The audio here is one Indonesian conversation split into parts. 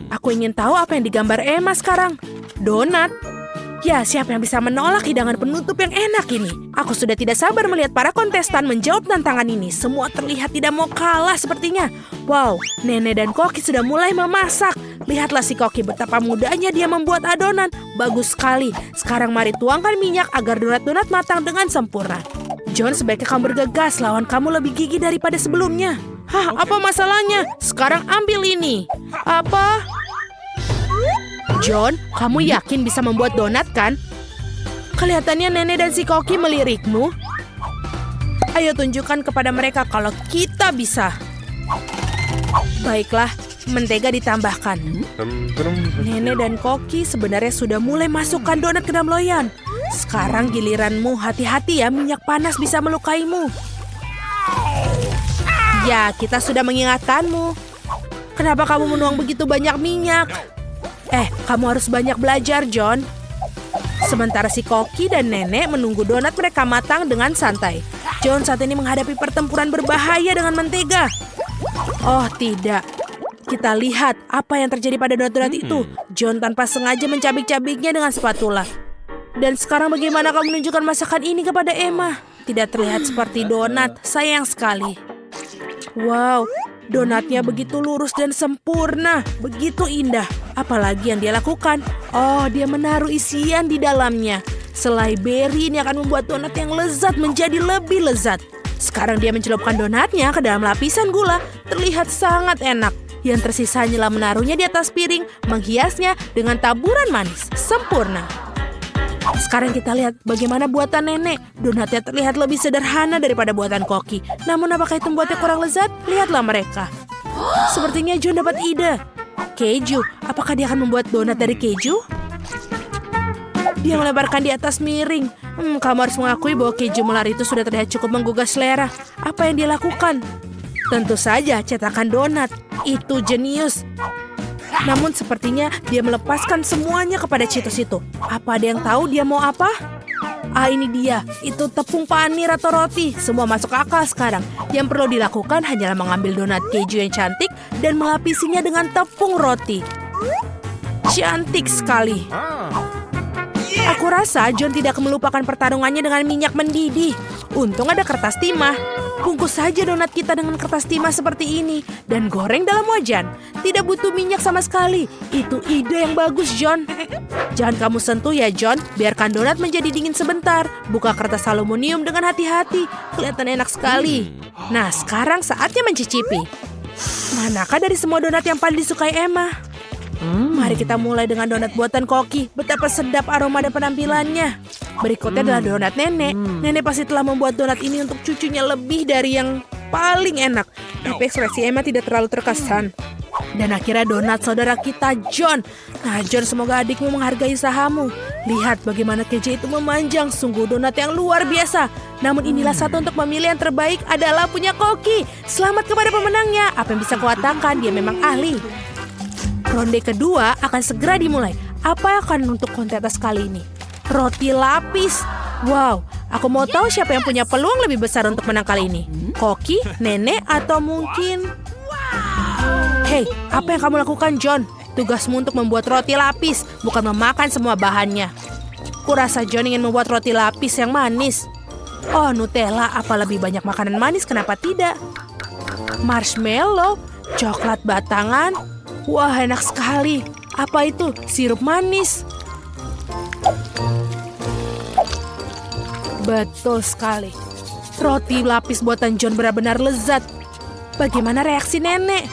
Aku ingin tahu apa yang digambar Emma sekarang. Donat. Ya, siapa yang bisa menolak hidangan penutup yang enak ini? Aku sudah tidak sabar melihat para kontestan menjawab tantangan ini. Semua terlihat tidak mau kalah sepertinya. Wow, Nenek dan Koki sudah mulai memasak. Lihatlah si Koki betapa mudahnya dia membuat adonan. Bagus sekali. Sekarang mari tuangkan minyak agar donat-donat matang dengan sempurna. John, sebaiknya kamu bergegas. Lawan kamu lebih gigih daripada sebelumnya. Hah, apa masalahnya? Sekarang ambil ini. Apa? John, kamu yakin bisa membuat donat kan? Kelihatannya Nenek dan si Koki melirikmu. Ayo tunjukkan kepada mereka kalau kita bisa. Baiklah, mentega ditambahkan. Nenek dan Koki sebenarnya sudah mulai masukkan donat ke dalam loyang. Sekarang giliranmu, hati-hati ya, minyak panas bisa melukaimu. Ya, kita sudah mengingatkanmu. Kenapa kamu menuang begitu banyak minyak? Kamu harus banyak belajar, John. Sementara si Koki dan Nenek menunggu donat mereka matang dengan santai. John saat ini menghadapi pertempuran berbahaya dengan mentega. Oh, tidak. Kita lihat apa yang terjadi pada donat-donat itu. John tanpa sengaja mencabik-cabiknya dengan spatula. Dan sekarang bagaimana kamu menunjukkan masakan ini kepada Emma? Tidak terlihat seperti donat, sayang sekali. Wow, donatnya begitu lurus dan sempurna, begitu indah. Apalagi yang dia lakukan? Oh, dia menaruh isian di dalamnya. Selai beri ini akan membuat donat yang lezat menjadi lebih lezat. Sekarang dia mencelupkan donatnya ke dalam lapisan gula. Terlihat sangat enak. Yang tersisa hanyalah menaruhnya di atas piring, menghiasnya dengan taburan manis. Sempurna. Sekarang kita lihat bagaimana buatan Nenek. Donatnya terlihat lebih sederhana daripada buatan Koki. Namun apakah itu membuatnya kurang lezat? Lihatlah mereka. Sepertinya John dapat ide. Keju, apakah dia akan membuat donat dari keju? Dia melebarkan di atas miring. Kamu harus mengakui bahwa keju melar itu sudah terlihat cukup menggugah selera. Apa yang dia lakukan? Tentu saja cetakan donat. Itu jenius. Namun sepertinya dia melepaskan semuanya kepada Cheetos itu. Apa ada yang tahu dia mau apa? Ini dia. Itu tepung panir atau roti. Semua masuk akal sekarang. Yang perlu dilakukan hanyalah mengambil donat keju yang cantik dan melapisinya dengan tepung roti. Cantik sekali. Aku rasa John tidak melupakan pertarungannya dengan minyak mendidih. Untung ada kertas timah. Bungkus saja donat kita dengan kertas timah seperti ini dan goreng dalam wajan. Tidak butuh minyak sama sekali. Itu ide yang bagus, John. Jangan kamu sentuh ya, John. Biarkan donat menjadi dingin sebentar. Buka kertas aluminium dengan hati-hati. Kelihatan enak sekali. Nah, sekarang saatnya mencicipi. Manakah dari semua donat yang paling disukai Emma? Mari kita mulai dengan donat buatan Koki. Betapa sedap aroma dan penampilannya. Berikutnya adalah donat Nenek. Nenek pasti telah membuat donat ini untuk cucunya lebih dari yang paling enak. Tapi ekspresi Emma tidak terlalu terkesan. Dan akhirnya donat saudara kita, John. Nah, John, semoga adikmu menghargai usahamu. Lihat bagaimana keju itu memanjang. Sungguh donat yang luar biasa. Namun inilah satu untuk memilih yang terbaik adalah punya Koki. Selamat kepada pemenangnya. Apa yang bisa kukatakan, dia memang ahli. Ronde kedua akan segera dimulai. Apa akan untuk kontes kali ini? Roti lapis. Wow, aku mau tahu siapa yang punya peluang lebih besar untuk menang kali ini. Koki, Nenek, atau mungkin... Hei, apa yang kamu lakukan, John? Tugasmu untuk membuat roti lapis, bukan memakan semua bahannya. Kurasa John ingin membuat roti lapis yang manis. Oh, Nutella, apa lebih banyak makanan manis, kenapa tidak? Marshmallow, coklat batangan. Wah, enak sekali. Apa itu? Sirup manis. Betul sekali. Roti lapis buatan John benar-benar lezat. Bagaimana reaksi Nenek?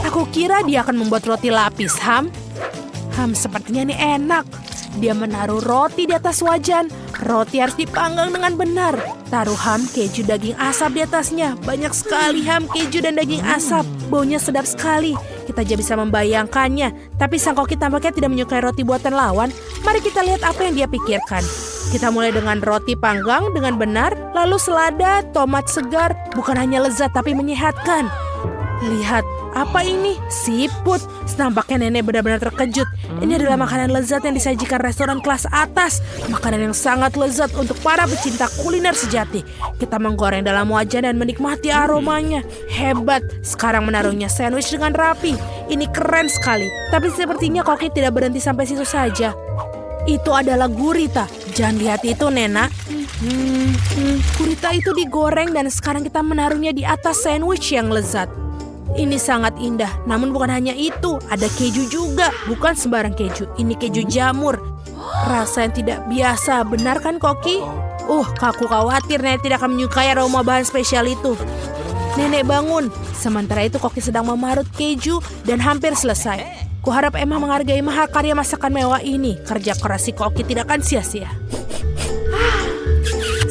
Aku kira dia akan membuat roti lapis, sepertinya ini enak. Dia menaruh roti di atas wajan. Roti harus dipanggang dengan benar. Taruh keju daging asap di atasnya. Banyak sekali keju dan daging asap. Baunya sedap sekali. Kita aja bisa membayangkannya. Tapi sang Koki tampaknya tidak menyukai roti buatan lawan. Mari kita lihat apa yang dia pikirkan. Kita mulai dengan roti panggang dengan benar. Lalu selada, tomat segar. Bukan hanya lezat tapi menyehatkan. Lihat, apa ini? Siput. Nampaknya nenek benar-benar terkejut. Ini adalah makanan lezat yang disajikan restoran kelas atas. Makanan yang sangat lezat untuk para pecinta kuliner sejati. Kita menggoreng dalam wajan dan menikmati aromanya. Hebat. Sekarang menaruhnya sandwich dengan rapi. Ini keren sekali. Tapi sepertinya Koki tidak berhenti sampai situ saja. Itu adalah gurita. Jangan lihat itu, Nena. Gurita itu digoreng dan sekarang kita menaruhnya di atas sandwich yang lezat. Ini sangat indah, namun bukan hanya itu, ada keju juga, bukan sembarang keju, ini keju jamur. Rasa yang tidak biasa, benar kan Koki? Aku khawatir Nenek tidak akan menyukai aroma bahan spesial itu. Nenek bangun, sementara itu Koki sedang memarut keju dan hampir selesai. Kuharap Emma menghargai mahakarya masakan mewah ini, kerja keras si Koki tidak akan sia-sia.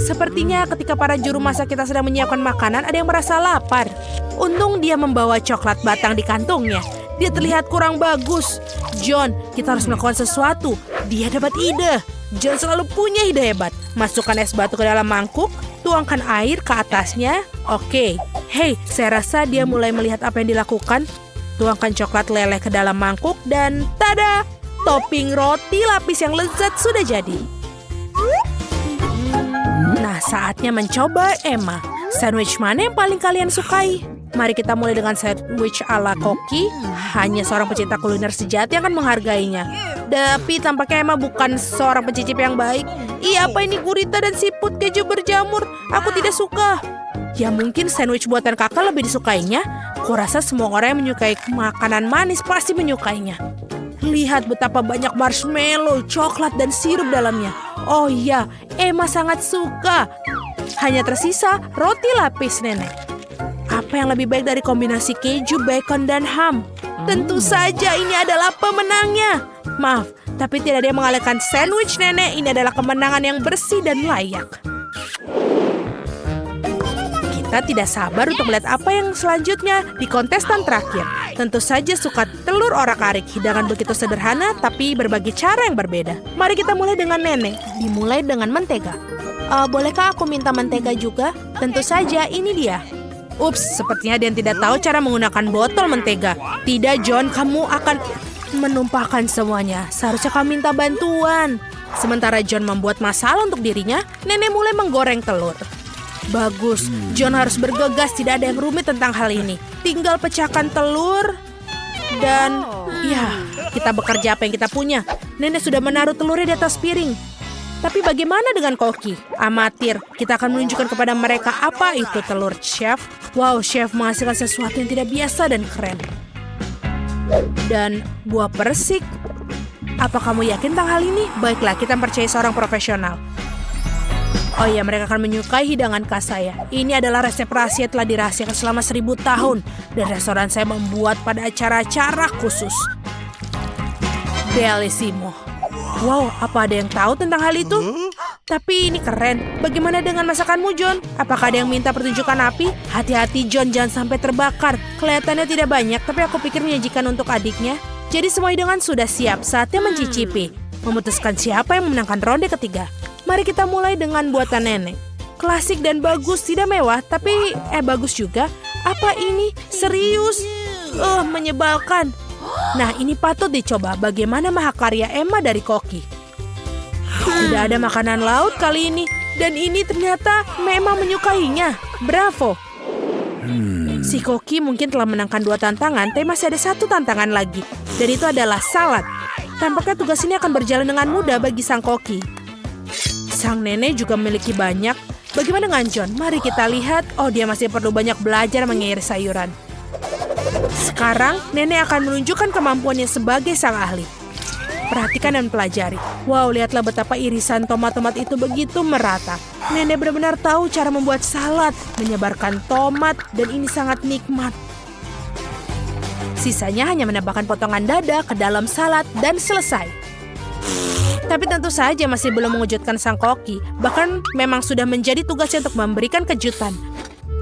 Sepertinya ketika para juru masak kita sedang menyiapkan makanan, ada yang merasa lapar. Untung dia membawa coklat batang di kantongnya. Dia terlihat kurang bagus. John, kita harus melakukan sesuatu. Dia dapat ide. John selalu punya ide hebat. Masukkan es batu ke dalam mangkuk, tuangkan air ke atasnya. Oke. Hei, saya rasa dia mulai melihat apa yang dilakukan. Tuangkan coklat leleh ke dalam mangkuk dan tada! Topping roti lapis yang lezat sudah jadi. Nah, saatnya mencoba Emma. Sandwich mana yang paling kalian sukai? Mari kita mulai dengan sandwich ala Koki. Hanya seorang pecinta kuliner sejati yang akan menghargainya. Tapi tampaknya Emma bukan seorang pencicip yang baik. Apa ini gurita dan siput keju berjamur? Aku tidak suka. Ya mungkin sandwich buatan kakak lebih disukainya. Kurasa semua orang yang menyukai makanan manis pasti menyukainya. Lihat betapa banyak marshmallow, coklat, dan sirup dalamnya. Oh iya, Emma sangat suka. Hanya tersisa roti lapis nenek. Apa yang lebih baik dari kombinasi keju, bacon, dan ham? Tentu saja ini adalah pemenangnya. Maaf, tapi tidak ada yang mengalahkan sandwich nenek. Ini adalah kemenangan yang bersih dan layak. Kita tidak sabar untuk melihat apa yang selanjutnya di kontestan terakhir. Tentu saja suka telur orak-arik, hidangan begitu sederhana tapi berbagai cara yang berbeda. Mari kita mulai dengan nenek. Dimulai dengan mentega. Bolehkah aku minta mentega juga? Tentu saja, ini dia. Ups, sepertinya dia tidak tahu cara menggunakan botol mentega. Tidak, John, kamu akan menumpahkan semuanya. Seharusnya kamu minta bantuan. Sementara John membuat masalah untuk dirinya, nenek mulai menggoreng telur. Bagus, John harus bergegas, tidak ada yang rumit tentang hal ini. Tinggal pecahkan telur dan ya, kita bekerja apa yang kita punya. Nenek sudah menaruh telurnya di atas piring. Tapi bagaimana dengan Koki? Amatir, kita akan menunjukkan kepada mereka apa itu telur, Chef. Wow, Chef menghasilkan sesuatu yang tidak biasa dan keren. Dan buah persik. Apa kamu yakin tentang hal ini? Baiklah, kita percaya seorang profesional. Oh iya, mereka akan menyukai hidangan khas saya. Ini adalah resep rahasia telah dirahasiakan selama 1000 tahun. Dan restoran saya membuat pada acara-acara khusus. Bellissimo. Wow, apa ada yang tahu tentang hal itu? Tapi ini keren. Bagaimana dengan masakanmu, John? Apakah ada yang minta pertunjukan api? Hati-hati, John, jangan sampai terbakar. Kelihatannya tidak banyak, tapi aku pikir menyajikan untuk adiknya. Jadi semua hidangan sudah siap, saatnya mencicipi. Memutuskan siapa yang memenangkan ronde ketiga. Mari kita mulai dengan buatan nenek. Klasik dan bagus, tidak mewah, tapi bagus juga. Apa ini? Serius? Menyebalkan. Nah, ini patut dicoba. Bagaimana mahakarya Emma dari Koki? Tidak ada makanan laut kali ini. Dan ini ternyata Emma menyukainya. Bravo. Si Koki mungkin telah menangkan 2 tantangan, tapi masih ada 1 tantangan lagi. Dan itu adalah salad. Tampaknya tugas ini akan berjalan dengan mudah bagi sang Koki. Sang nenek juga memiliki banyak. Bagaimana dengan John? Mari kita lihat. Oh, dia masih perlu banyak belajar mengiris sayuran. Sekarang, nenek akan menunjukkan kemampuannya sebagai sang ahli. Perhatikan dan pelajari. Wow, lihatlah betapa irisan tomat-tomat itu begitu merata. Nenek benar-benar tahu cara membuat salad, menyebarkan tomat, dan ini sangat nikmat. Sisanya hanya menambahkan potongan dada ke dalam salad dan selesai. Tapi tentu saja masih belum mengejutkan sang Koki. Bahkan memang sudah menjadi tugasnya untuk memberikan kejutan.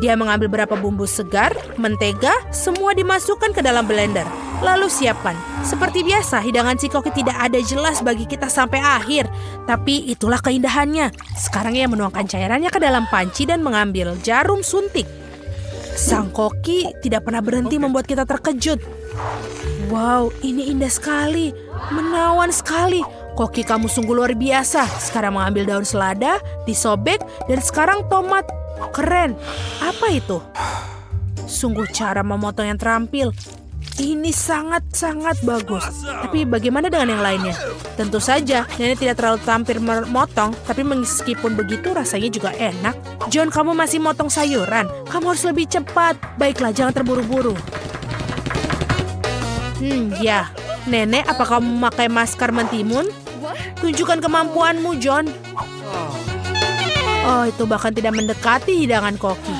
Dia mengambil beberapa bumbu segar, mentega, semua dimasukkan ke dalam blender. Lalu siapkan. Seperti biasa, hidangan si Koki tidak ada jelas bagi kita sampai akhir. Tapi itulah keindahannya. Sekarang ia menuangkan cairannya ke dalam panci dan mengambil jarum suntik. Sang koki tidak pernah berhenti membuat kita terkejut. Wow, ini indah sekali. Menawan sekali. Koki kamu sungguh luar biasa. Sekarang mengambil daun selada, disobek, dan sekarang tomat. Keren. Apa itu? Sungguh cara memotong yang terampil. Ini sangat-sangat bagus. Tapi bagaimana dengan yang lainnya? Tentu saja, nenek tidak terlalu tampil memotong, tapi meskipun begitu rasanya juga enak. John, kamu masih motong sayuran. Kamu harus lebih cepat. Baiklah, jangan terburu-buru. Ya. Nenek, apa kamu memakai maskar mentimun? Tunjukkan kemampuanmu, John. Oh, itu bahkan tidak mendekati hidangan koki.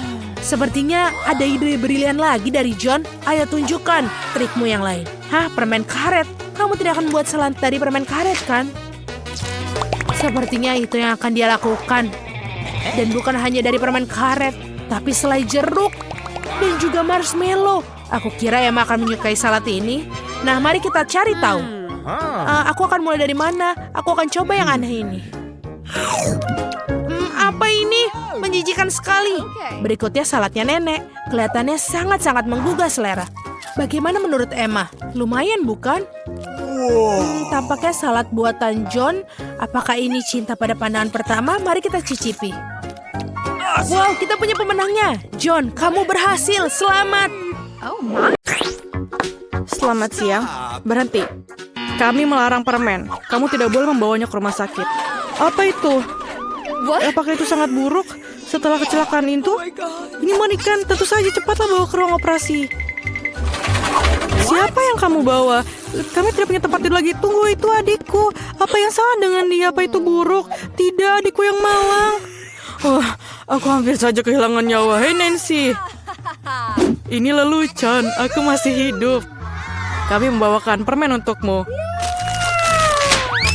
Sepertinya ada ide brilian lagi dari John. Ayo tunjukkan trikmu yang lain. Hah, permen karet? Kamu tidak akan buat salad dari permen karet, kan? Sepertinya itu yang akan dia lakukan. Dan bukan hanya dari permen karet, tapi selai jeruk dan juga marshmallow. Aku kira Emma akan menyukai salad ini. Nah, mari kita cari tahu. Aku akan mulai dari mana? Aku akan coba yang aneh ini. Apa ini? Menjijikan sekali. Berikutnya saladnya nenek. Kelihatannya sangat-sangat menggugah selera. Bagaimana menurut Emma? Lumayan bukan? Tampaknya salad buatan John. Apakah ini cinta pada pandangan pertama? Mari kita cicipi. Wow, kita punya pemenangnya. John, kamu berhasil. Selamat. Selamat siang. Berhenti. Kami melarang permen. Kamu tidak boleh membawanya ke rumah sakit. Apa itu? Apakah itu sangat buruk? Setelah kecelakaan itu? Ini mengerikan. Tentu saja cepatlah bawa ke ruang operasi. Siapa yang kamu bawa? Kami tidak punya tempat tidur lagi. Tunggu, itu adikku. Apa yang salah dengan dia? Apa itu buruk? Tidak, adikku yang malang. Aku hampir saja kehilangan nyawa. Hei Nancy. Ini lelucon. Aku masih hidup. Kami membawakan permen untukmu.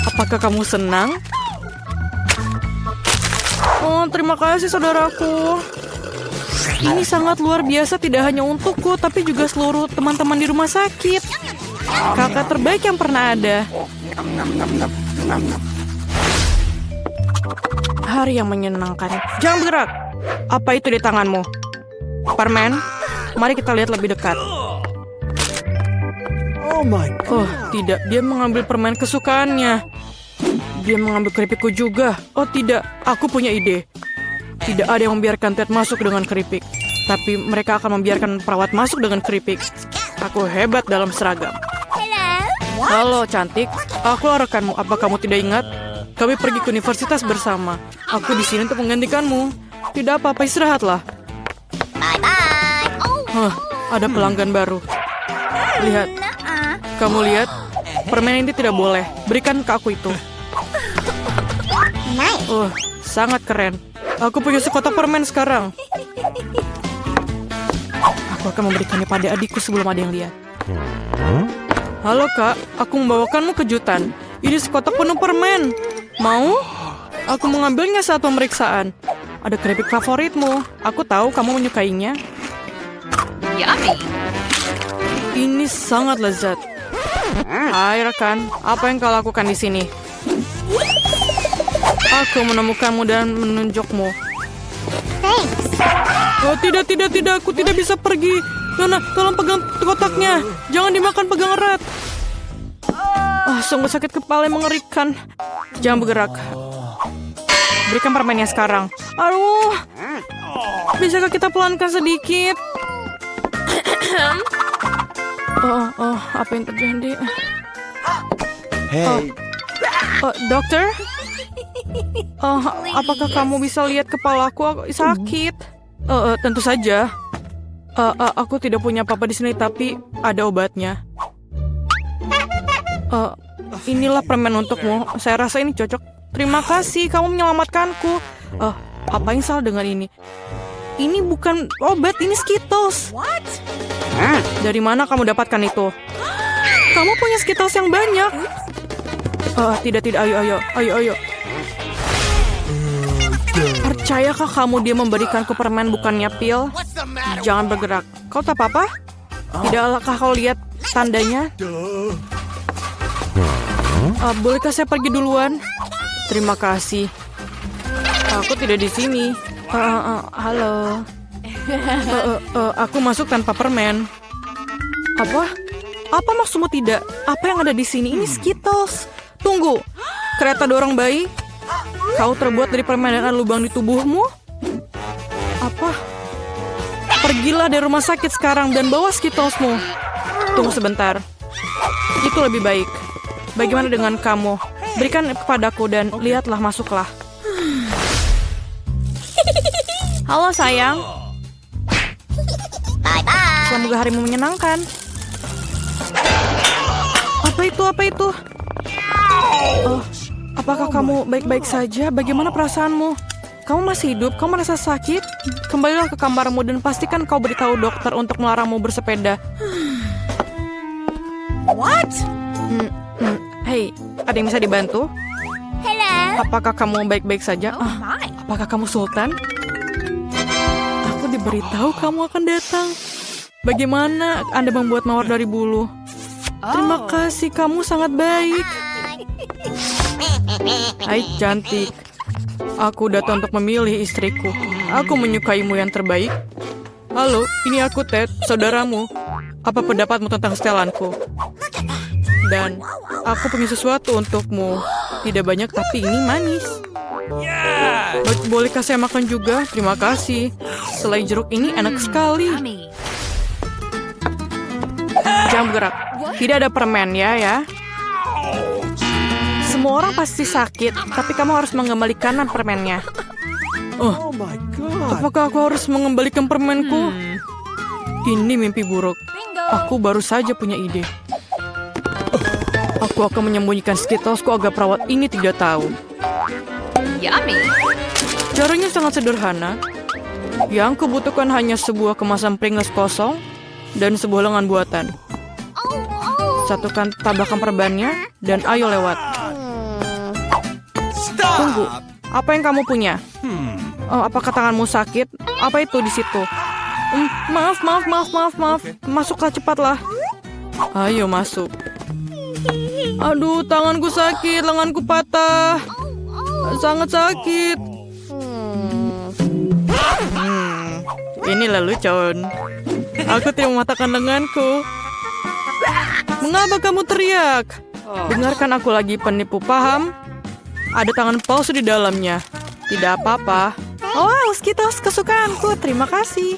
Apakah kamu senang? Oh, terima kasih saudaraku. Ini sangat luar biasa tidak hanya untukku, tapi juga seluruh teman-teman di rumah sakit. Kakak terbaik yang pernah ada. Hari yang menyenangkan. Jangan bergerak. Apa itu di tanganmu? Permen? Mari kita lihat lebih dekat. Oh, tidak. Dia mengambil permen kesukaannya. Dia mengambil keripikku juga. Oh tidak, aku punya ide. Tidak ada yang membiarkan Ted masuk dengan keripik. Tapi mereka akan membiarkan perawat masuk dengan keripik. Aku hebat dalam seragam. Halo cantik, aku rekanmu. Apa kamu tidak ingat? Kami pergi ke universitas bersama. Aku di sini untuk menggantikanmu. Tidak apa-apa, istirahatlah. Ada pelanggan baru. Lihat. Kamu lihat? Permen ini tidak boleh. Berikan ke aku itu. Oh, sangat keren. Aku punya sekotak permen sekarang. Aku akan memberikannya pada adikku sebelum ada yang lihat. Halo kak, aku membawakanmu kejutan. Ini sekotak penuh permen. Mau? Aku mengambilnya saat pemeriksaan. Ada keripik favoritmu. Aku tahu kamu menyukainya. Yummy. Ini sangat lezat. Hai rekan, apa yang kau lakukan di sini? Aku menemukanmu dan menunjukmu. Oh tidak, aku tidak bisa pergi. Nona, tolong pegang kotaknya. Jangan dimakan, pegang erat. Sungguh sakit kepala yang mengerikan. Jangan bergerak. Berikan permennya sekarang. Aduh, bisakah kita pelankan sedikit? Apa yang terjadi? Hey. Dokter? Apakah kamu bisa lihat kepalaku? Aku sakit. Tentu saja. Aku tidak punya apa-apa di sini, tapi ada obatnya. Inilah permen untukmu. Saya rasa ini cocok. Terima kasih, kamu menyelamatkanku. Apa yang salah dengan ini? Ini bukan obat, ini Skittles. Dari mana kamu dapatkan itu? Kamu punya Skittles yang banyak. Tidak, ayo. Percayakah kamu dia memberikanku permen bukannya pil? Jangan bergerak. Kau tak apa-apa? Tidakkah kau lihat tandanya? Bolehkah saya pergi duluan? Terima kasih. Aku tidak di sini. Halo. Aku masuk tanpa permen. Apa? Apa maksudmu tidak? Apa yang ada di sini? Ini Skittles. Tunggu. Kereta dorong bayi? Kau terbuat dari permen dan ada lubang di tubuhmu? Apa? Pergilah dari rumah sakit sekarang dan bawa Skittlesmu. Tunggu sebentar. Itu lebih baik. Bagaimana dengan kamu? Berikan kepadaku dan lihatlah, masuklah. Halo sayang. Semoga harimu menyenangkan. Apa itu? Apa itu? Oh, apakah kamu baik-baik saja? Bagaimana perasaanmu? Kamu masih hidup? Kamu merasa sakit? Kembalilah ke kamarmu dan pastikan kau beritahu dokter untuk melarangmu bersepeda. What? Hei, ada yang bisa dibantu? Hello. Apakah kamu baik-baik saja? Oh my. Apakah kamu Sultan? Aku diberitahu kamu akan datang. Bagaimana Anda membuat mawar dari bulu? Terima kasih, kamu sangat baik. Hai cantik. Aku datang untuk memilih istriku. Aku menyukaimu yang terbaik. Halo, ini aku Ted, saudaramu. Apa pendapatmu tentang setelanku? Dan aku punya sesuatu untukmu. Tidak banyak tapi ini manis. Bolehkah saya makan juga? Terima kasih. Selai jeruk ini enak sekali. Yummy. Jangan bergerak. Tidak ada permen ya. Semua orang pasti sakit, tapi kamu harus mengembalikan permennya. Oh my God. Apakah aku harus mengembalikan permenku? Ini mimpi buruk. Aku baru saja punya ide. Aku akan menyembunyikan Skittlesku agar perawat ini tidak tahu. Yummy. Caranya sangat sederhana. Yang kubutuhkan hanya sebuah kemasan Pringles kosong dan sebuah lengan buatan. Satukan tabakan perbannya dan ayo lewat. Tunggu, apa yang kamu punya? Oh, apakah tanganmu sakit? Apa itu di situ? Maaf. Masuklah cepatlah. Ayo masuk. Aduh, tanganku sakit, lenganku patah. Sangat sakit. Ini lelucon. Aku tidak mematahkan lenganku. Mengapa kamu teriak? Dengarkan aku lagi, penipu, paham? Ada tangan palsu di dalamnya. Tidak apa-apa. Oh, Skittles kesukaanku. Terima kasih.